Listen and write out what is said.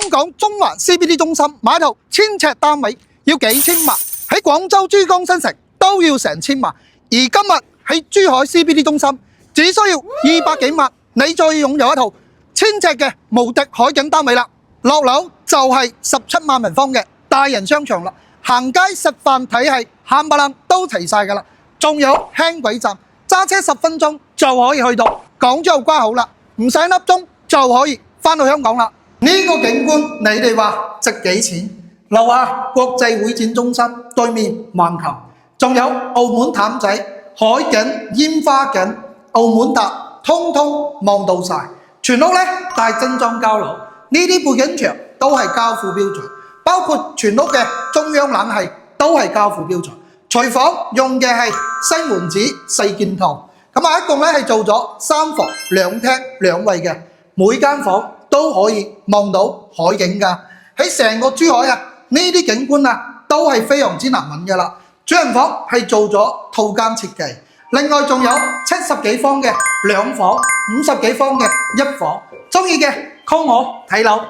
香港中環 CBD 中心買一套1000尺單位要幾千萬，喺廣州、珠江新城都要成千萬。而今日喺珠海 CBD 中心只需要200幾萬，你再擁有一套1000尺嘅無敵海景單位啦。落樓就係17萬平方嘅大型商場啦，行街食飯睇戲冚唪唥都齊晒㗎啦。仲有輕軌站，揸車10分鐘就可以去到港珠澳關口啦，唔使粒鐘就可以返到香港啦。呢個景觀你哋話值幾錢？樓下國際會展中心對面橫琴，仲有澳門譚仔海景、煙花景、澳門塔，通通望到晒。全屋咧帶精裝交樓，呢啲背景牆都係交付標準，包括全屋嘅中央冷氣都係交付標準。廚房用嘅係西門子4件套，一共咧係做咗3房2廳2衛嘅，每間房都可以望到海景㗎。喺成個珠海啊，呢啲景觀啊都係非常之難揾㗎啦。主人房係做咗套間設計，另外仲有70幾方嘅2房、50幾方嘅1房，中意嘅 call我睇樓。